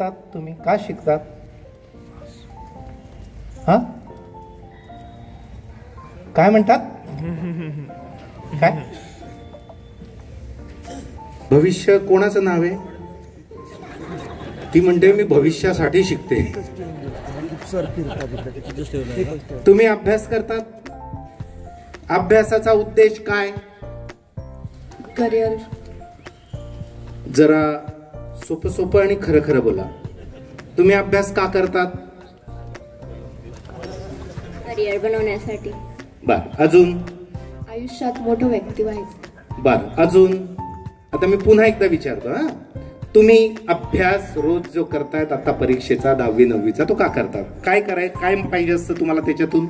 करतात तुम्ही? का शिकतात? हा, काय म्हणतात? काय? भविष्य कोणाचं नाव आहे? ती म्हणते मी भविष्यासाठी शिकते. तुम्ही अभ्यास करतात. अभ्यासाचा उद्देश काय? करिअर. जरा सोपं सोपं आणि खरं खरं बोला. तुम्ही अभ्यास का करतात? करिअर बनवण्यासाठी. बर, अजून? आयुष्यात मोठं व्यक्ती व्हायचं. बर, अजून? आता मी पुन्हा एकदा विचारतो. हा, तुम्ही अभ्यास रोज जो करतायत आता परीक्षेचा 10वी 9वीचा, तो का करतात? काय काय पाहिजे असतं तुम्हाला त्याच्यातून?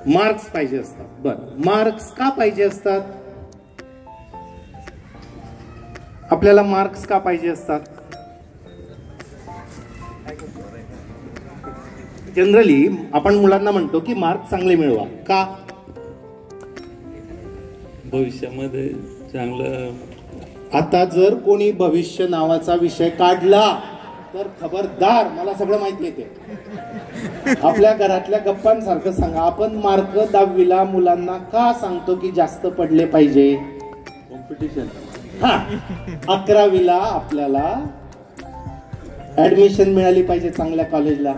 मार्क्स पाहिजे असतात. बर, मार्क्स का पाहिजे असतात? आपल्याला मार्क्स का पाहिजे असतात? जनरली आपण मुलांना म्हणतो की मार्क्स चांगले मिळवा. का? भविष्यामध्ये चांगलं. आता जर कोणी भविष्य नावाचा विषय काढला तर खबरदार, मला सगळं माहिती येते. आपल्या घरातल्या गप्पांसारखं सांगा. आपण मार्क 10वीला मुलांना का सांगतो की जास्त पडले पाहिजे? कॉम्पिटिशन. हा, 11वीला आपल्याला ऍडमिशन मिळाली पाहिजे चांगल्या कॉलेजला,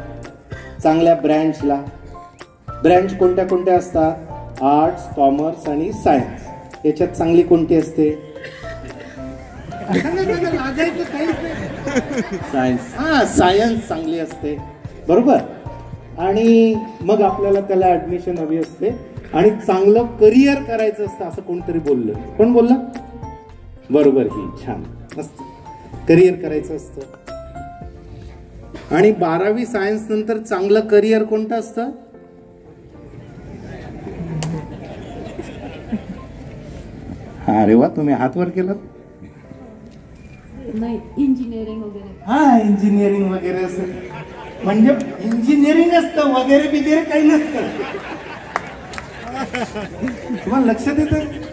चांगल्या ब्रँचला. ब्रँच कोणत्या कोणत्या असतात? आर्ट्स, कॉमर्स आणि सायन्स. याच्यात चांगली कोणती असते? सायन्स. हा, सायन्स चांगली असते, बरोबर. आणि मग आपल्याला त्याला ऍडमिशन हवी असते आणि चांगलं करिअर करायचं असतं असं कोणतरी बोललं. कोण बोललं? बरोबर, ही छान, मस्त करिअर करायचं असतं. आणि 12वी सायन्स नंतर चांगलं करिअर कोणतं असतं? हा, अरे वा, तुम्ही हात वर केलात. नाही, इंजिनिअरिंग वगैरे. हा, इंजिनिअरिंग वगैरे असं. म्हणजे इंजिनिअरिंग असतं, वगैरे बिगैरे काही नसतं. तुम्हाला लक्षात येतं?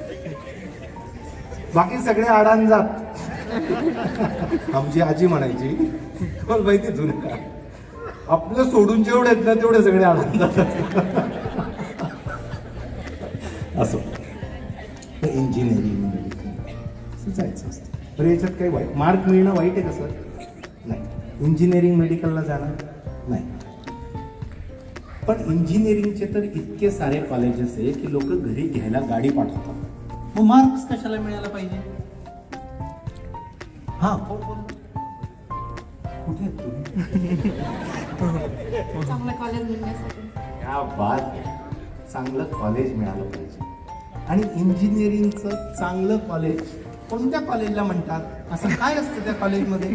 बाकी सगळे आडान जात. आमची आजी म्हणायची, तुम्हाला माहिती जुनं, आपलं सोडून जेवढे आहेत ना तेवढे सगळे आडान जातात. असं इंजिनिअरिंग मेडिकल जायचं असतं. तर याच्यात काही वाईट मार्क मिळणं वाईट आहे का सर? नाही. इंजिनिअरिंग मेडिकलला जाणं नाही. पण इंजिनिअरिंगचे तर इतके सारे कॉलेजेस आहे की लोक घरी घ्यायला गाडी पाठवतात. मग मार्क्स कशाला मिळायला पाहिजे? हा, कुठे आहेत तुम्ही? चांगलं कॉलेज मिळण्यासाठी. क्या बात आहे. चांगलं कॉलेज मिळालं पाहिजे. आणि इंजिनिअरिंगचं चांगलं कॉलेज कोणत्या कॉलेजला म्हणतात? असं काय असतं त्या कॉलेजमध्ये?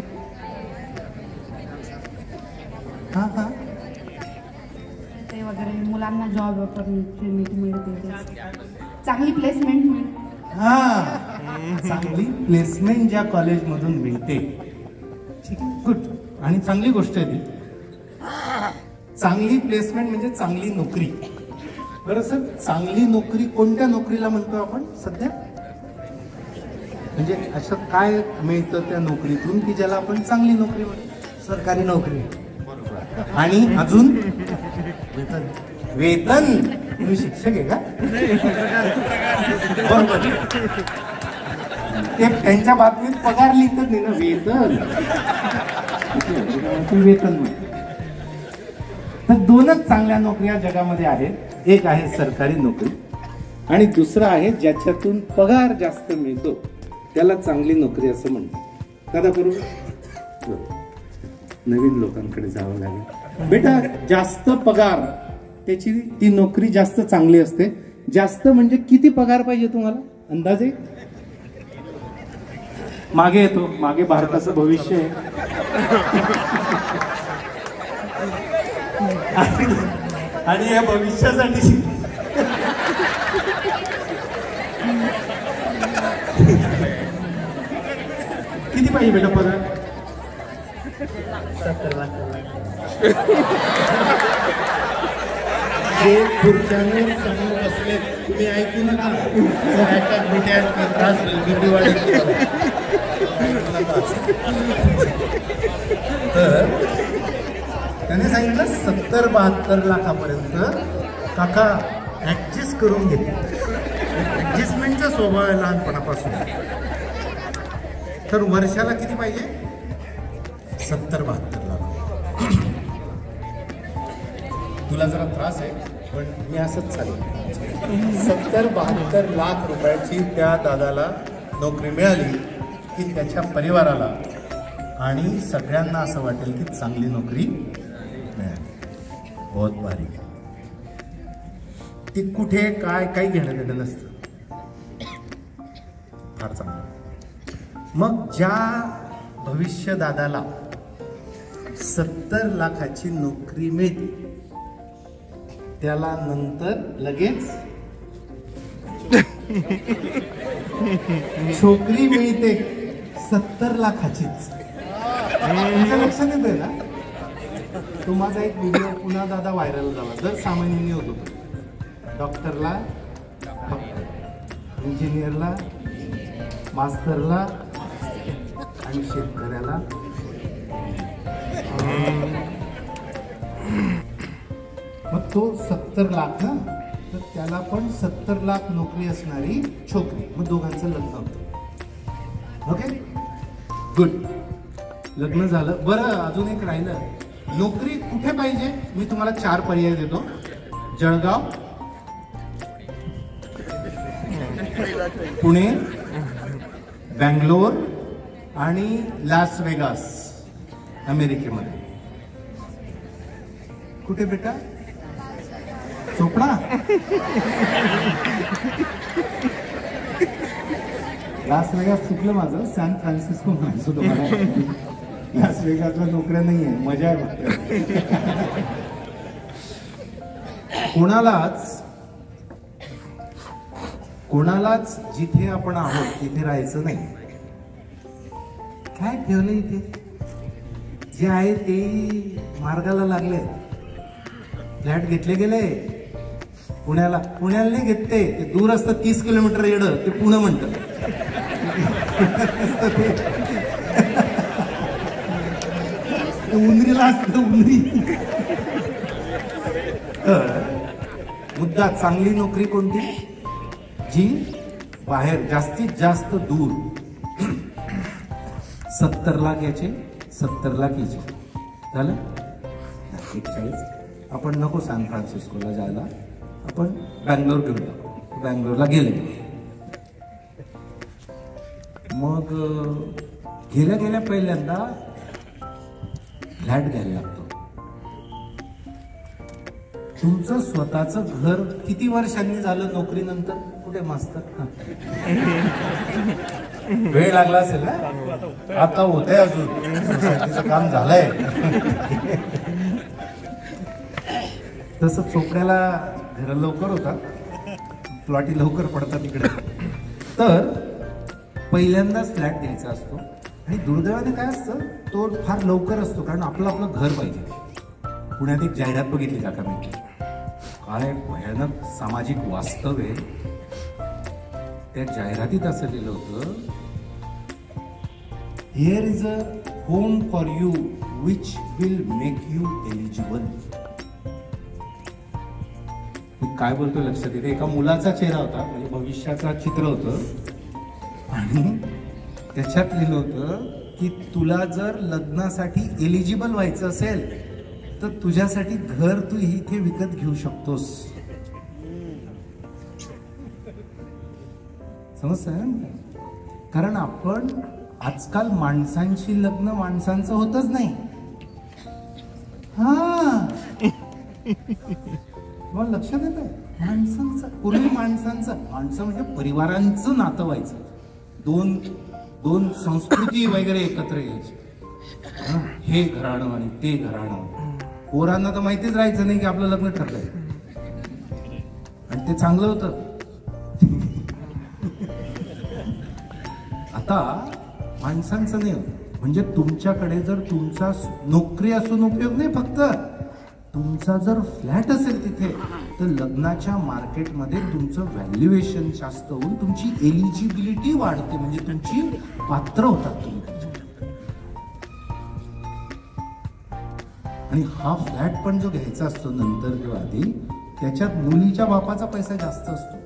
हा हा, ते वगैरे मुलांना जॉब ऑपॉर्च्युनिटी मिळते, चांगली प्लेसमेंट मिळते. हा, चांगली प्लेसमेंट ज्या कॉलेजमधून मिळते, ठीक आहे, गुड. आणि चांगली गोष्ट आहे ती. चांगली प्लेसमेंट म्हणजे चांगली नोकरी. बरं सर, चांगली नोकरी कोणत्या नोकरीला म्हणतो आपण सध्या? म्हणजे असं काय मिळतं त्या नोकरीतून की ज्याला आपण चांगली नोकरी म्हणतो? सरकारी नोकरी. बरोबर. आणि अजून वेतन. वेतन. तुम्ही शिक्षक आहे का? बरोबर. ते त्यांच्या बातमीत पगार लिहितात नाही ना, वेतन. वेतन. तर दोनच चांगल्या नोकऱ्या जगामध्ये आहेत. एक आहे सरकारी नोकरी आणि दुसरं आहे ज्याच्यातून पगार जास्त मिळतो त्याला चांगली नोकरी असं म्हणतात. दादा बरोबर? नवीन लोकांकडे जावं लागेल. बेटा, जास्त पगार त्याची ती नोकरी जास्त चांगली असते. जास्त म्हणजे किती पगार पाहिजे तुम्हाला अंदाजे? मागे येतो, मागे भारताचं भविष्य आहे. आणि या भविष्यासाठी किती पाहिजे बेटा पगार? 70 लाख. जे खुर्च्यांवर समोर बसले तुम्ही ऐकू नका. त्रास तर त्याने सांगितलं 70-72 लाखापर्यंत काका ऍडजस्ट करून घेतले. ऍडजस्टमेंटचा स्वभाव आहे लहानपणापासून. तर वर्षाला किती पाहिजे? 70-72 लाख. तुला जरा त्रास आहे पण मी असंच चालेल. 70-72 लाख रुपयाची त्या दादाला नोकरी मिळाली की त्याच्या परिवाराला आणि सगळ्यांना असं वाटेल की चांगली नोकरी मिळाली. बहुत भारी. ती कुठे काय काही घेणं देणं नसतं. फार चांगलं. मग ज्या भविष्य दादाला 70 लाखाची नोकरी मिळते त्याला नंतर लगेच छोकरी मिळते 70 लाखाचीच. लक्षात येतंय ना? तो माझा एक व्हिडिओ पुन्हा दादा व्हायरल झाला. दर सामान्यांनी होतो. डॉक्टरला, इंजिनियरला, मास्तरला आणि शेतकऱ्याला. मग तो 70 लाख ना, तर त्याला पण 70 लाख नोकरी असणारी छोकरी. मग दोघांचं लग्न होतं. Okay, good. लग्न झालं. बरं, अजून एक राहिलं. नोकरी कुठे पाहिजे? मी तुम्हाला 4 पर्याय देतो. जळगाव, पुणे, बँगलोर आणि लास वेगास अमेरिकेमध्ये. कुठे बेटा? चोपडा. लास वेगास चुकलं माझं. सॅन फ्रान्सिस्को म्हणायचो तुम्हाला. लास वेगासला नोकऱ्या नाहीये, मजा आहे. कोणालाच जिथे आपण आहोत तिथे राहायचं नाही. काय ठेवलं इथे? जे आहे ते मार्गाला लागले. फ्लॅट घेतले गेले पुण्याला नाही घेते. ते दूर असतं 30 किलोमीटर येडं, ते पुणे म्हणतं. उंदरीला असतं उंदरी. मुद्दा चांगली नोकरी कोणती? जी बाहेर जास्तीत जास्त दूर. 70 लाख याचे, 70 लाख याचे. झालं 41. आपण नको सॅन फ्रान्सिस्कोला जायला, आपण बँगलोर घेऊन टाकू. बँगलोरला गेले. मग गेल्या पहिल्यांदा फ्लॅट घ्यायला लागतो. तुमचं स्वतःचं घर किती वर्षांनी झालं नोकरीनंतर? कुठे मास्तर? वेळ लागला असेल ना. आता होतंय, अजून सोसायटीचं काम झालंय. तसं चोपड्याला घर लवकर होतात, प्लॉटी लवकर पडतात इकडे. तर पहिल्यांदाच फ्लॅट घ्यायचा असतो. आणि दुर्दैवाने काय असतं, तो फार लवकर असतो, कारण आपलं घर पाहिजे. पुण्यात एक जाहिरात बघितली का मी? काय भयानक सामाजिक वास्तव आहे. त्या जाहिरातीत असं लिहिलं होतं, here is a home for you which will make you eligible. मी काय बोलतो लक्षात येते. एका मुलाचा चेहरा होता, म्हणजे भविष्याचा चित्र होतं, आणि त्याच्यात लिहिलं होतं की तुला जर लग्नासाठी एलिजिबल व्हायचं असेल तर तुझ्यासाठी घर तू इथे विकत घेऊ शकतोस. समजतंय? कारण आपण आजकाल माणसांशी लग्न माणसांचं होतच नाही. मला लक्षात येत आहे. माणसांचं पूर्वी माणसं म्हणजे परिवारांचं नातं व्हायचं. दोन संस्कृती वगैरे एकत्र यायची. हे घराणं आणि ते घराणं. पोरांना तर माहितीच राहायचं नाही की आपलं लग्न ठरलंय, आणि ते चांगलं होतं. आता माणसांचं नाही. म्हणजे तुमच्याकडे जर तुमचा नोकरी असून उपयोग नाही, फक्त तुमचा जर फ्लॅट असेल तिथे तर लग्नाच्या मार्केटमध्ये तुमचं व्हॅल्युएशन जास्त होऊन तुमची एलिजिबिलिटी वाढते, म्हणजे तुमची पात्र होतात तुम्ही त्याच्यात. आणि हा फ्लॅट पण जो घ्यायचा असतो नंतर किंवा आधी, त्याच्यात मुलीच्या बापाचा पैसा जास्त असतो.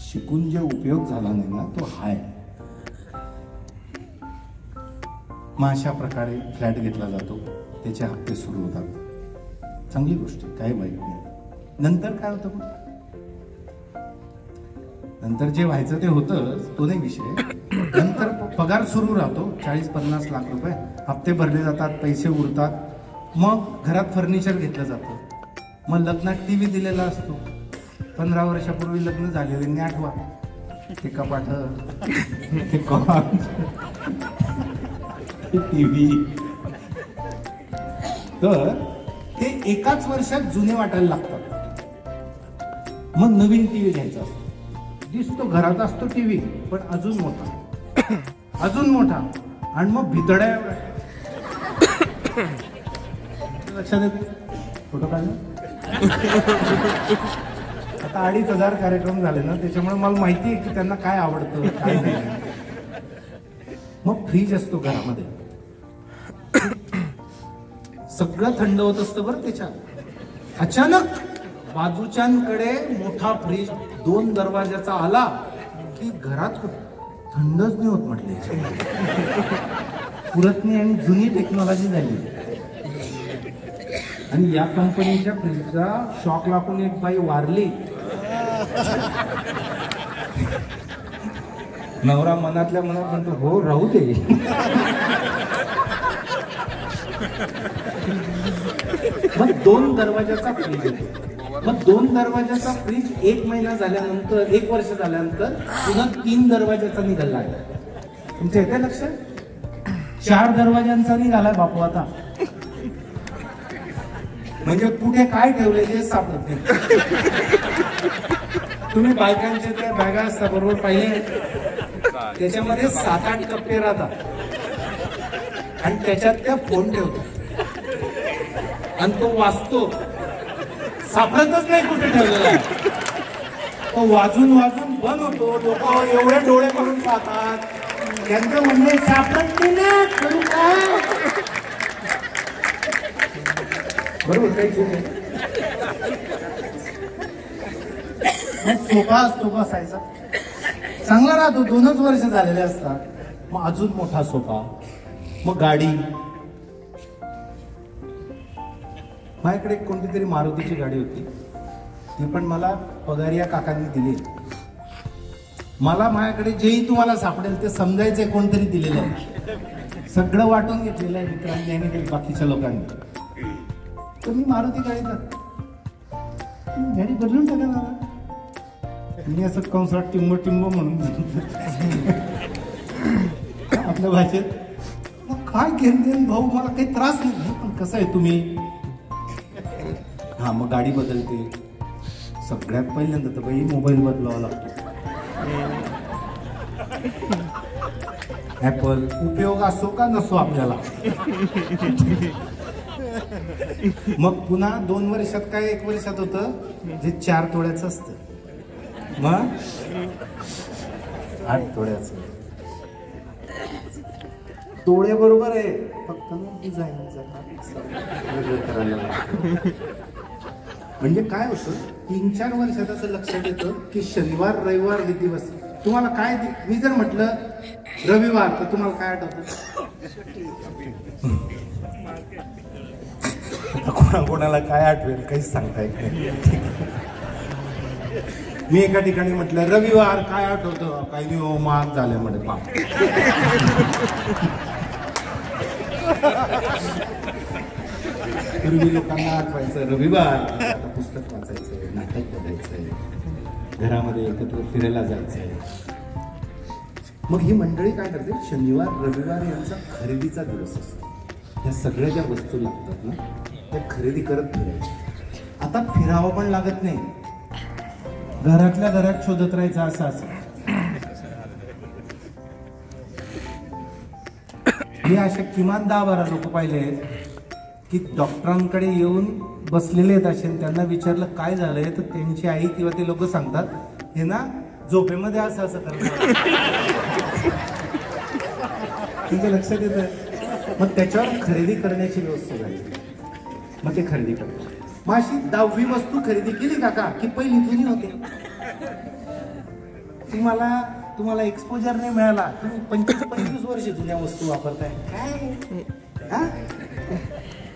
शिकून जे उपयोग झाला नाही ना तो हाय. मग अशा प्रकारे फ्लॅट घेतला जातो, त्याचे हप्ते सुरू होतात. चांगली गोष्ट आहे, काही वाईट नाही. नंतर काय होतं मग? नंतर जे व्हायचं ते होतं, तो नाही विषय. नंतर पगार सुरू राहतो, 40-50 लाख रुपये हप्ते भरले जातात, पैसे उरतात. मग घरात फर्निचर घेतलं जातं. मग लग्नात टीव्ही दिलेला असतो. 15 वर्षापूर्वी लग्न झालेले आठवा, ते कपाट, ते कॉन, टीव्ही. तर ते एकाच वर्षात जुने वाटायला लागतात. मग नवीन टीव्ही घ्यायचा असतो. दिसतो घरात असतो टीव्ही, पण अजून मोठा, अजून मोठा, आणि मग भितड्या एवढा. लक्षात येते फोटो काढला. आता 2,500 कार्यक्रम झाले ना, त्याच्यामुळे मला माहिती आहे की त्यांना काय आवडतं काय नाही. मग फ्रीज असतो घरामध्ये, सगळं थंड होत असतं बरं त्याच्यात. अचानक बाजूच्यांकडे मोठा फ्रीज 2 दरवाजाचा आला की घरात थंडच नाही होत म्हटले. पुरत नाही, आणि जुनी टेक्नॉलॉजी झाली. आणि या कंपनीच्या फ्रीजचा शॉक लागून एक बाई वारली. नवरा मनातल्या मनात म्हणतो, हो राहू दे. मग 2 दरवाजाचा फ्रीज येतो. मग 2 दरवाजाचा फ्रीज 1 महिना झाल्यानंतर, 1 वर्ष झाल्यानंतर पुन्हा 3 दरवाजाचा निघाला. तुमच्या येते लक्षात? 4 दरवाजांचा निघालाय बापू आता. म्हणजे कुठे काय ठेवले ते सापडत नाही. तुम्ही बायकांचे त्या बॅगा असता बरोबर पाहिले, त्याच्यामध्ये 7-8 कप्पे राहतात, आणि त्याच्यात त्या फोन ठेवतात, आणि तो वाजतो, सापडतच नाही कुठे ठेवलेला. तो वाजून वाजून बंद होतो. लोक एवढे डोळे करून पाहतात, त्यांचं म्हणणे सापडत नाही ना, करू काय? बरोबर काही चूक आहे. सोफा असतो बसायचा, चांगला राहतो, 2च वर्ष झालेले असतात. मग अजून मोठा सोफा, मग गाडी. माझ्याकडे कोणती तरी मारुतीची गाडी होती, ती पण मला पगारिया काकांनी दिली. मला माझ्याकडे जेही तुम्हाला सापडेल ते समजायचंय कोणतरी दिलेलं आहे. सगळं वाटून घेतलेलं आहे मित्रांनी आणि बाकीच्या लोकांनी. तर मी मारुती गाडीत गाडी बदलून टाकायला, मी असं कंसात टिंब टिंब म्हणून आपल्या भाषेत. मग काय घेऊन भाऊ, मला काही त्रास नाही, पण कसं आहे तुम्ही, हा मग गाडी बदलते. सगळ्यात पहिल्यांदा तर बाई मोबाईल बदलावा लागतो. ऍपल उपयोग असो का नसो आपल्याला. मग पुन्हा 2 वर्षात काय 1 वर्षात होतं जे 4 तोळ्याचं असतं, मग 8 तोळ्याचं. तोळे बरोबर आहे, फक्त डिझाईन करायला लागतं. म्हणजे काय होतं, 3-4 वर्षात असं लक्षात येतं की शनिवार रविवार हे दिवस. तुम्हाला काय, मी जर म्हटलं रविवार तर तुम्हाला काय आठवतं? कोणाकोणाला काय आठवेल काहीच सांगता येत नाही. मी एका ठिकाणी म्हटलं रविवार काय आठवतं, काही नाही महाग झाले म्हणजे पाप. पूर्वी लोकांना आठवायचं रविवार, आता पुस्तक वाचायचंय, नाटक बघायचंय, घरामध्ये एकत्र फिरायला जायचंय. मग ही मंडळी काय करते, शनिवार रविवार यांचा खरेदीचा दिवस असतो. या सगळ्या ज्या वस्तू लागतात ना त्या खरेदी करत फिरायच्या. आता फिरावं पण लागत नाही, घरातल्या घरात शोधत राहायचं. असं मी असे किमान 10-12 लोक पाहिले आहेत की डॉक्टरांकडे येऊन बसलेले आहेत असे, त्यांना विचारलं काय झालंय तर त्यांची आई किंवा ते लोक सांगतात हे ना झोपेमध्ये असं असं करतात. तुमच्या लक्षात येत आहे? मग त्याच्यावर खरेदी करण्याची व्यवस्था झाली, मग ते खरेदी करतात. मग अशी 10वी वस्तू खरेदी केली काका की पहिली जुनी होते. तुम्हाला एक्सपोजर नाही मिळाला, तुम्ही 25 वर्ष जुन्या वस्तू वापरताय काय हा?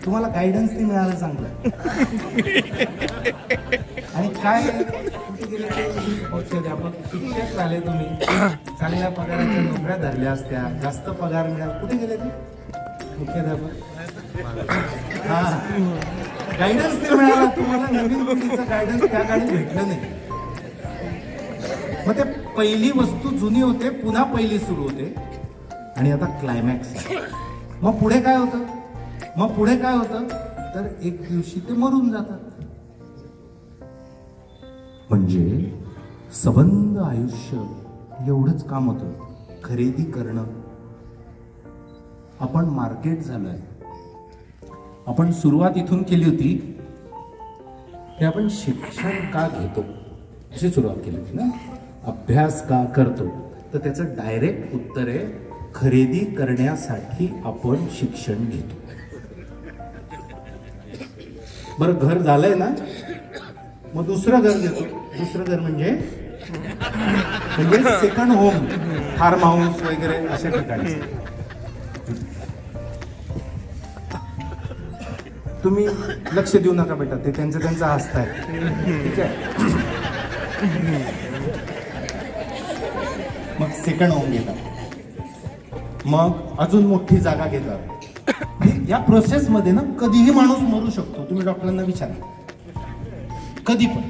तुम्हाला गायडन्स नाही मिळालं चांगलं. आणि काय कुठे गेले ते मुख्याध्यापक शिक्षक झाले, तुम्ही चांगल्या पगाराच्या नोकऱ्या धरल्या असत्या, जास्त पगार मिळाला, कुठे गेले ते मुख्याध्यापक? हा, गायडन्स नाही मिळाला तुम्हाला, नवीन पिढीचं गायडन्स त्या काळी भेटलं नाही. मग ते पहिली वस्तू जुनी होते, पुन्हा पहिली सुरू होते आणि आता क्लायमॅक्स. मग पुढे काय होतं तर एक दिवशी ते मरून जातात. म्हणजे सबंध आयुष्य एवढंच काम होतं, खरेदी करणं. आपण मार्केट झालोय. आपण सुरुवात इथून केली होती की आपण शिक्षण का घेतो अशी सुरुवात केली होती ना, अभ्यास का करतो. तर त्याचं डायरेक्ट उत्तर आहे खरेदी करण्यासाठी आपण शिक्षण घेतो. बरं, घर झालंय ना, मग दुसरं घर घेतो. दुसरं घर म्हणजे सेकंड होम, फार्म हाऊस वगैरे अशा ठिकाणी. तुम्ही लक्ष देऊ नका बेटा, ते त्यांचं हसताय, ठीक आहे. मग सेकंड होम घेतात, मग अजून मोठी जागा घेतात. या प्रोसेस मध्ये ना कधीही माणूस मरू शकतो, तुम्ही डॉक्टरांना विचारा, कधी पण.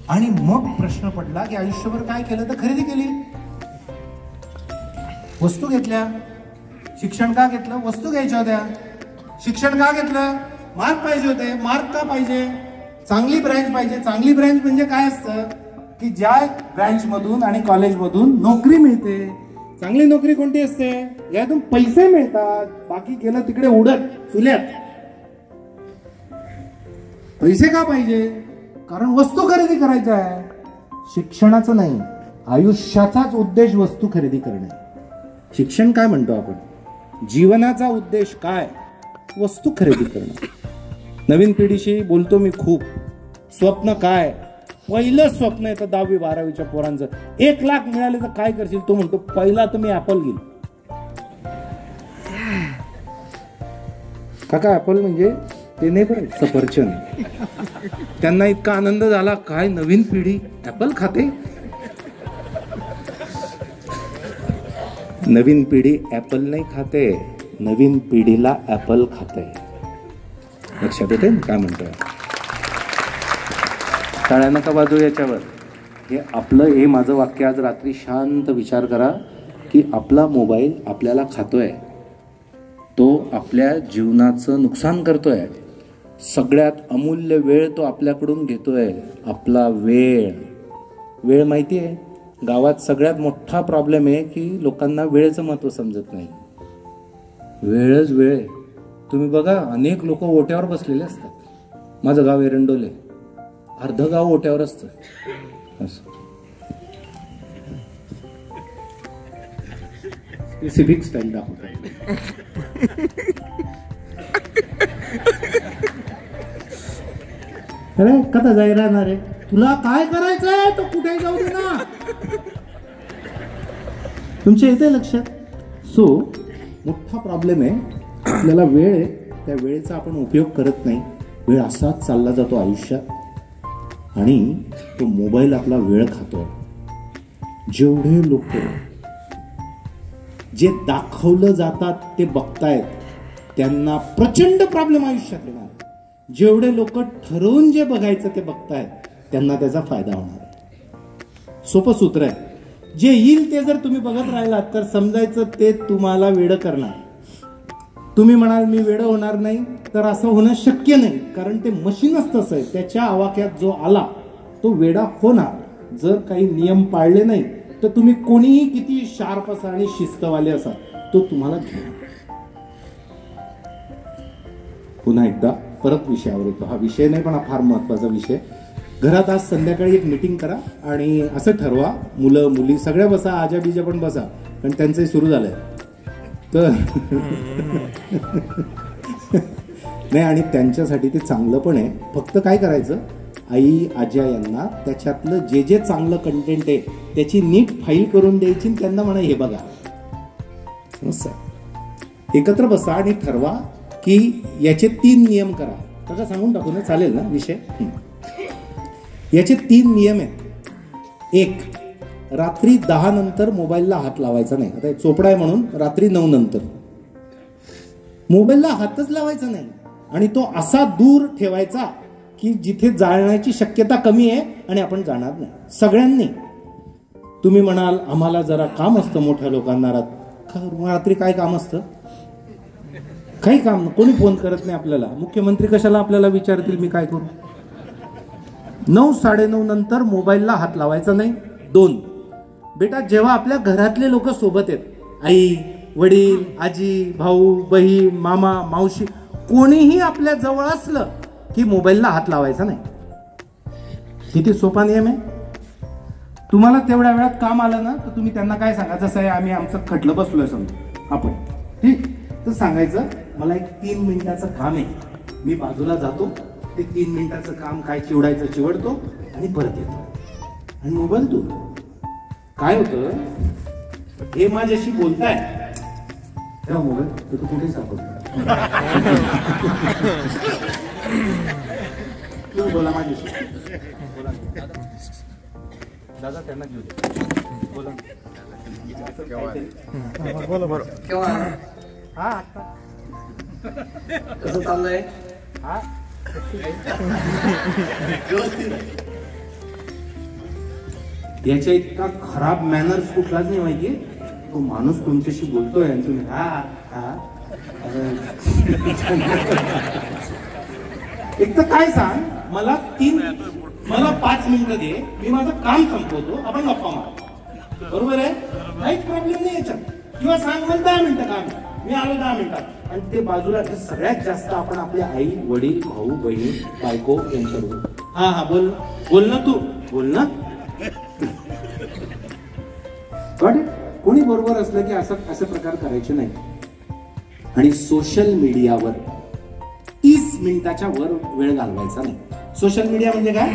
आणि मग प्रश्न पडला की आयुष्यभर काय केलं तर खरेदी केली, वस्तू घेतल्या. शिक्षण का घेतलं? वस्तू घ्यायच्या होत्या. शिक्षण का घेतलं? मार्क पाहिजे होते. मार्क का पाहिजे? चांगली ब्रँच पाहिजे. चांगली ब्रँच म्हणजे काय असतं की ज्या ब्रँच मधून आणि कॉलेजमधून नोकरी मिळते. चांगली नोकरी कोणती असते? यातून पैसे मिळतात, बाकी गेलं तिकडे उडत चुल्यात. पैसे का पाहिजे? कारण वस्तू खरेदी करायचा आहे. शिक्षणाचं नाही, आयुष्याचाच उद्देश वस्तू खरेदी करणे. शिक्षण काय म्हणतो आपण? जीवनाचा उद्देश काय? वस्तू खरेदी करणं. नवीन पिढीशी बोलतो मी खूप. स्वप्न काय? पहिलं स्वप्न आहे तर 10वी-12वीच्या पोरांचं 1 लाख मिळाले तर काय करशील? तो म्हणतो पहिला तर मी ऍपल घेईल. काका ऍपल म्हणजे ते नाही बरं, सफरचंद. त्यांना इतका आनंद झाला, काय नवीन पिढी ऍपल खाते. नवीन पिढी ऍपल नाही खाते, नवीन पिढीला ऍपल खाते. लक्षात येते काय म्हणतोय? टाळ्या नका वाजवू याच्यावर. हे माझं वाक्य आज रात्री शांत विचार करा की आपला मोबाईल आपल्याला खातोय, तो आपल्या जीवनाचं नुकसान करतोय. सगळ्यात अमूल्य वेळ तो आपल्याकडून घेतोय. आपला वेळ माहिती आहे, गावात सगळ्यात मोठा प्रॉब्लेम आहे की लोकांना वेळेचं महत्त्व समजत नाही. वेळच वेळ. तुम्ही बघा, अनेक लोक ओट्यावर बसलेले असतात. माझं गाव एरंडोले, अर्ध गाव ओट्यावर असतं. स्पेसिफिक स्टाईल दाखवतो. अरे कथा जाई राहणार आहे, तुला काय करायचंय तो कुठे जाऊ दे ना. तुमच्या येते लक्षात? सो मोठा प्रॉब्लेम आहे, आपल्याला वेळ आहे, त्या वेळेचा आपण उपयोग करत नाही. वेळ असाच चालला जातो आयुष्यात आणि तो मोबाईल आपला वेळ खातोय. जेवढे लोक जे दाखवलं जातात ते बघतायत त्यांना प्रचंड प्रॉब्लेम आयुष्यात येणार. जेवढे लोक ठरवून जे बघायचं ते बघतायत त्यांना त्याचा फायदा होणार आहे. सोपं सूत्र आहे, जे येईल ते जर तुम्ही बघत राहिलात तर समजायचं ते तुम्हाला वेडं करणार. तुम्ही म्हणाल मी वेडं होणार नाही, तर असं होणं शक्य नाही, कारण ते मशीनच तसं आहे. त्याच्या आवाक्यात जो आला तो वेडा होणार. जर काही नियम पाळले नाही तर तुम्ही कोणीही किती शार्प असा आणि शिस्तवाले असा तो तुम्हाला घ्या. पुन्हा एकदा परत विषयावर येतो. हा विषय नाही पण हा फार महत्वाचा विषय. घरात आज संध्याकाळी एक मीटिंग करा आणि असं ठरवा, मुलं मुली सगळ्या बसा, आजा बिजा पण बसा, कारण त्यांचंही सुरू झालंय. तर नाही, आणि त्यांच्यासाठी ते चांगलं पण आहे. फक्त काय करायचं, आई आज्या यांना त्याच्यातलं जे जे चांगलं कंटेंट आहे त्याची नीट फाईल करून द्यायची, त्यांना म्हणा हे बघा. एकत्र बसा आणि ठरवा की याचे 3 नियम करा. काका सांगून टाकू ना, चालेल ना विषय? याचे 3 नियम आहेत. 1, रात्री 10 नंतर मोबाईलला हात लावायचा नाही. आता चोपडा आहे म्हणून रात्री 9 नंतर मोबाईलला हातच लावायचा नाही, आणि तो असा दूर ठेवायचा की जिथे जाण्याची शक्यता कमी आहे आणि आपण जाणार नाही. सगळ्यांनी. तुम्ही म्हणाल आम्हाला जरा काम असतं, मोठ्या लोकांना रात्री काय काम असतं? काही काम, कोणी फोन करत नाही आपल्याला. मुख्यमंत्री कशाला आपल्याला विचारतील मी काय करू? 9, 9:30 नंतर मोबाईलला हात लावायचा नाही. 2, बेटा जेव्हा आपल्या घरातले लोक सोबत आहेत, आई वडील आजी भाऊ बहीण मामा मावशी, कोणीही आपल्या जवळ असलं की मोबाईलला हात लावायचा नाही. किती सोपा नियम आहे. तुम्हाला तेवढ्या वेळात काम आलं ना तर तुम्ही त्यांना काय सांगा, जसं आहे आम्ही आमचं खटलं बसलोय समजा आपण, ठीक, तर सांगायचं मला एक 3 मिनिटाचं काम आहे, मी बाजूला जातो, ते 3 मिनिटाचं काम काय चिवडायचं चिवडतो आणि परत येतो. आणि मोबाईल तू काय होतं, हे माझ्याशी बोलताय तेव्हा मोबाईल तू कुठे सापडतो. तू बोला माझ्याशी, दादा त्यांना घेऊ दे, बोला बोला केव्हा. हा कसं चाललंय? हा याच्या इतका खराब मॅनर्स कुठलाच नाही माहितीये. तो माणूस तुमच्याशी बोलतोय आणि तुम्ही हा हा. एक तर काय सांग, मला 5 मिनिटं दे, मी माझं काम संपवतो, आपण गप्पा मार. बरोबर आहे, काहीच प्रॉब्लेम नाही याच्यात. किंवा सांग मला 10 मिनिटं काम, मी आलो 10 मिनिटात. आणि ते बाजूला सगळ्यात जास्त आपण आपल्या आई वडील भाऊ बहीण बायको यांच्याबरोबर. हा हा बोल ना, तू बोल ना. कोणी बरोबर असलं की असं प्रकार करायचे नाही. आणि सोशल मीडियावर 30 मिनिटाच्या वर वेळ घालवायचा नाही. सोशल मीडिया म्हणजे काय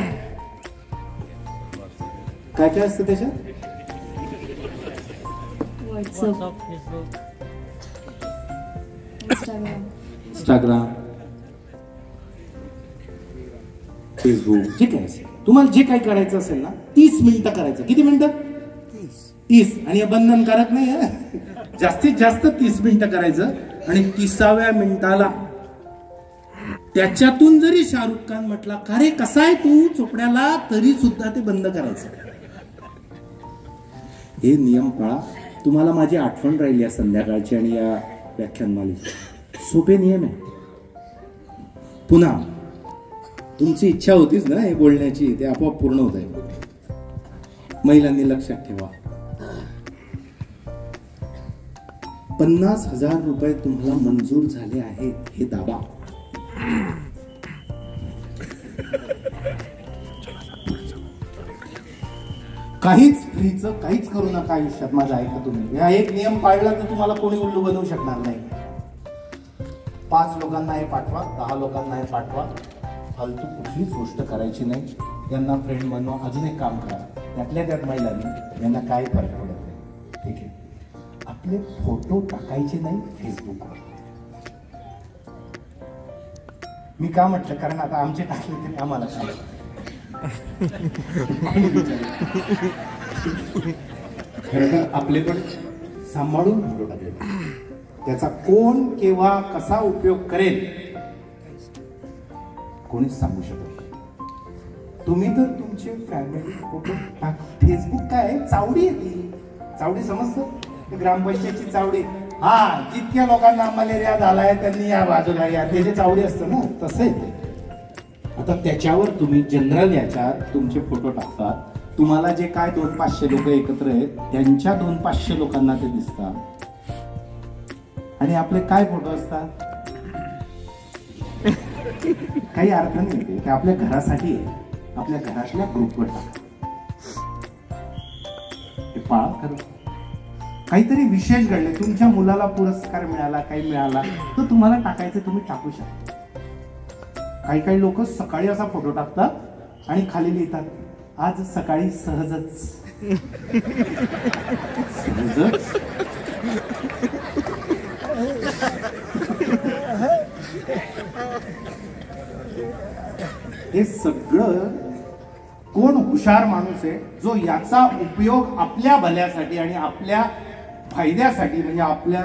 काय काय असतं त्याच्यात? व्हॉट्सअप, इंस्टाग्राम, फेसबुक, जे काय असेल तुम्हाला जे काही करायचं असेल ना 30 मिनिटं करायचं. किती मिनिटं? 30. आणि बंधनकारक नाही, जास्तीत जास्त 30 मिनिटं करायचं. आणि 30व्या मिनिटाला त्याच्यातून जरी शाहरुख खान म्हटला का रे कसा आहे तू चोपड्याला, तरी सुद्धा ते बंद करायचं. हे नियम पाळा. तुम्हाला माझी आठवण राहिली या संध्याकाळची आणि या व्याख्यानमालेची. सोपे नियम आहे. पुन्हा तुमची इच्छा होतीच ना हे बोलण्याची, ते आपोआप पूर्ण होत आहे. महिलांनी लक्षात ठेवा, 50,000 रुपये तुम्हाला मंजूर झाले आहेत हे दाबा. काहीच फ्रीचं काहीच करू नका आयुष्यात. माझं ऐका तुम्ही, हा एक नियम पाळला तर तुम्हाला कोणी उल्लू बनवू शकणार नाही. 5 लोकांना हे पाठवा, 10 लोकांना हे पाठवा. फालतू कुठलीच गोष्ट करायची नाही. यांना फ्रेंड बनवा. अजून एक काम करा, त्यातल्या त्यात महिलांनी यांना काय फरक पडत नाही, ठीक आहे. आपले फोटो टाकायचे नाही फेसबुकवर. मी का म्हटलं, कारण आता आमचे टाकले तरी आम्हाला काय खरं तर आपले पण सांभाळून फोटो टाकले. त्याचा कोण केव्हा कसा उपयोग करेल कोणीच सांगू शकत नाही. तुम्ही तर तुमचे फॅमिली फोटो टाक. फेसबुक काय चावडी येते, चावडी समजतं, ग्रामपंचायतची चावडी. हा, जितक्या लोकांना मलेरिया झालाय त्यांनी या बाजूला या, ते जे चावडी असतं ना तसं येते. आता त्याच्यावर तुम्ही जनरल याच्यात तुमचे फोटो टाकतात. तुम्हाला जे काय 200-500 लोक एकत्र आहेत त्यांच्या 200-500 लोकांना ते दिसतात. आणि आपले काय फोटो असतात? काही अर्थ नाही ते आपल्या घरासाठी आहे, आपल्या घरातल्या ग्रुपवर टाका. ते पाळा खरं. काहीतरी विशेष घडले, तुमच्या मुलाला पुरस्कार मिळाला, काही मिळाला, तर तुम्हाला टाकायचं, तुम्ही टाकू शकता. काही काही लोक सकाळी असा फोटो टाकतात आणि खाली लिहितात, आज सकाळी सहजच. सहजच हे सगळं कोण हुशार माणूस आहे जो याचा उपयोग आपल्या भल्यासाठी आणि आपल्या फायद्यासाठी, म्हणजे आपल्या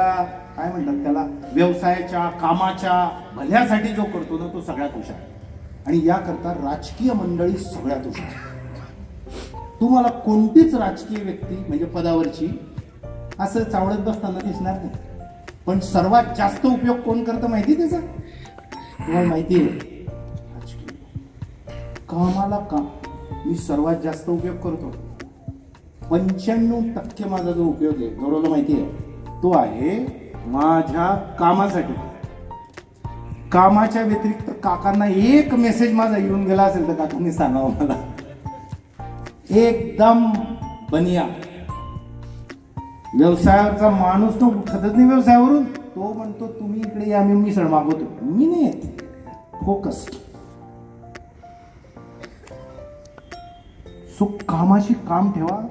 काय म्हणतात त्याला, व्यवसायाच्या कामाच्या भल्यासाठी जो करतो ना, तो सगळ्यात हुशार. आणि याकरता राजकीय मंडळी सगळ्यात हुशार. तुम्हाला कोणतीच राजकीय व्यक्ती म्हणजे पदावरची असं चावडत बसताना दिसणार नाही. पण सर्वात जास्त उपयोग कोण करतं माहिती त्याचा? तुम्हाला माहिती आहे, कामाला काम मी सर्वात जास्त उपयोग करतो. 95% माझा जो उपयोग आहे, गौरवला माहिती आहे, तो आहे माझ्या कामासाठी. कामाच्या व्यतिरिक्त काकांना एक मेसेज माझा येऊन गेला असेल तर काकांनी सांगावं मला. एकदम बनिया व्यवसायाचा माणूस तो उठतच नाही व्यवसायावरून. तो म्हणतो तुम्ही इकडे या, मी मिसळ मागवतो. मी नाही येत. फोकस्ड. सो कामाशी काम ठेवा.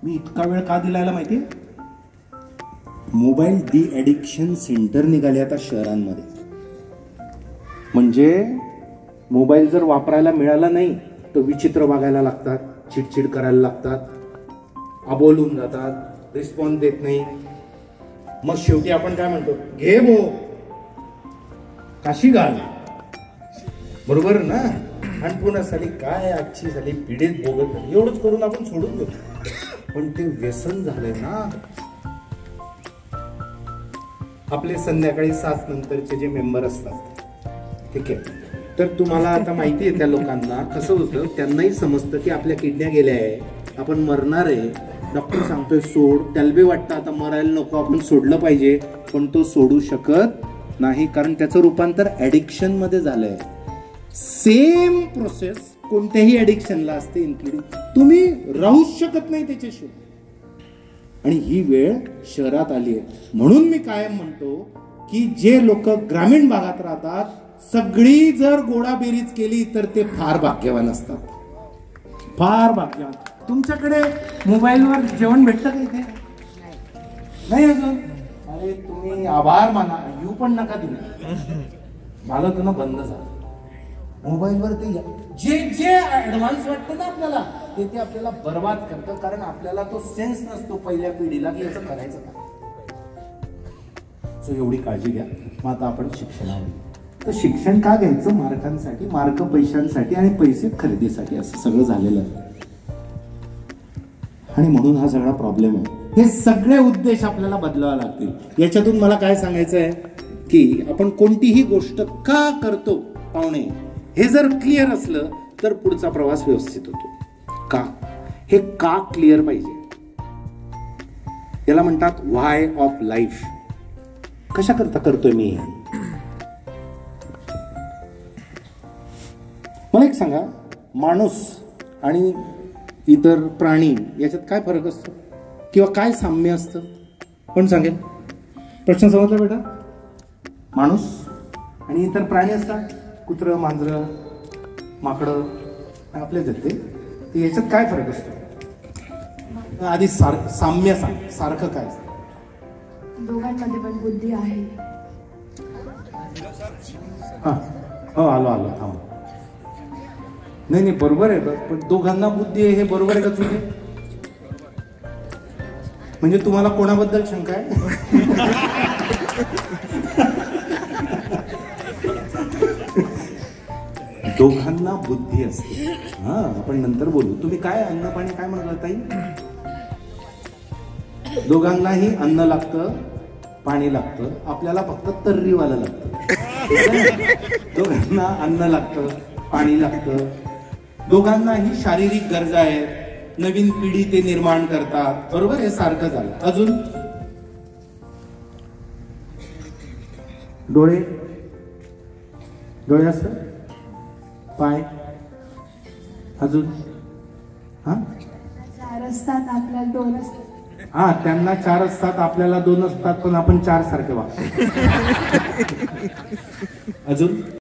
मी इतका वेळ का दिलायला माहिती? मोबाईल डी ॲडिक्शन सेंटर निघाले आता शहरांमध्ये. म्हणजे मोबाईल जर वापरायला मिळाला नाही तर विचित्र वागायला लागतात, चिडचिड करायला लागतात, अबोल होऊन जातात, रिस्पॉन्स देत नाही. मग शेवटी आपण काय म्हणतो, घे भो काशी घाल, बरोबर ना. आणि पुन्हा साली काय आजची साली पिढीत बोगत, एवढंच करून आपण सोडून देतो. पण ते व्यसन झालंय ना. आपले संध्याकाळी 7 नंतरचे जे मेंबर असतात, ठीक आहे, तर तुम्हाला आता माहिती आहे त्या लोकांना कसं होतं, त्यांनाही समजतं की आपल्या किडन्या गेल्या आहे, आपण मरणार आहे, डॉक्टर सांगतोय सोड. त्याला बी वाटतं आता मरायला नको, आपण सोडलं पाहिजे, पण तो सोडू शकत नाही कारण त्याचं रूपांतर ॲडिक्शन मध्ये झालंय. सेम प्रोसेस कोणत्याही ॲडिक्शनला असते, इन्क्लुडिंग तुम्ही राहूच शकत नाही त्याच्याशिवाय. आणि ही वेळ शहरात आली आहे. म्हणून मी कायम म्हणतो की जे लोक ग्रामीण भागात राहतात, सगळी जर गोडाबेरीज केली तर ते फार भाग्यवान असतात, फार भाग्यवान. तुमच्याकडे मोबाईलवर जेवण भेटतं का इथे? नाही अजून? अरे तुम्ही आभार माना, यू पण नका देऊ. मला तर ना बंद झालं मोबाईलवर. ते जे जे ऍडव्हान्स वाटतं ना आपल्याला, ते आपल्याला बर्बाद करतं. कारण आपल्याला तो सेन्स नसतो पहिल्या पिढीला की याचं करायचं काय. सो एवढी काळजी घ्या. मग आता आपण शिक्षणावर. तर शिक्षण का घ्यायचं? मार्कांसाठी, मार्क पैशांसाठी आणि पैसे खरेदीसाठी, असं सगळं झालेलं आहे. आणि म्हणून हा सगळा प्रॉब्लेम आहे. हे सगळे उद्देश आपल्याला बदलावे लागतील. याच्यातून मला काय सांगायचं आहे की आपण कोणतीही गोष्ट का करतो पाहुणे, हे जर क्लिअर असलं तर पुढचा प्रवास व्यवस्थित होतो. का, हे का क्लिअर पाहिजे. याला म्हणतात व्हाय ऑफ लाईफ. कशा करता करतोय मी? मला एक सांगा, माणूस आणि इतर प्राणी याच्यात काय फरक असतो किंवा काय साम्य असतं? कोण सांगेल? प्रश्न समजला बेटा? माणूस आणि इतर प्राणी असतात, कुत्रं, मांजरं, माकडं, आपलेच आहेत ते. याच्यात काय फरक असतो? आधी साम्य सांग, सारखं काय? दोघांमध्ये पण बुद्धी आहे. हा, हो, आलो थांब. नाही बरोबर आहे, पण दोघांना बुद्धी आहे हे बरोबर आहे का चुकी? म्हणजे तुम्हाला कोणाबद्दल शंका आहे? दोघांना बुद्धी असते. हा, आपण नंतर बोलू. तुम्ही काय अन्न पाणी काय म्हणता ताई? दोघांनाही अन्न लागतं, पाणी लागतं, आपल्याला फक्त तर्रीवाला लागतं. दोघांना अन्न लागतं, पाणी लागतं, दोघांनाही शारीरिक गरजा आहेत, नवीन पिढी ते निर्माण करतात, बरोबर? हे सारखं झालं. अजून डोळे डोळे असं, पाय, अजून हा 4 असतात आपल्याला 2 असतात. हा, त्यांना 4 असतात आपल्याला 2 असतात, पण आपण 4 सारखे वागतो. अजून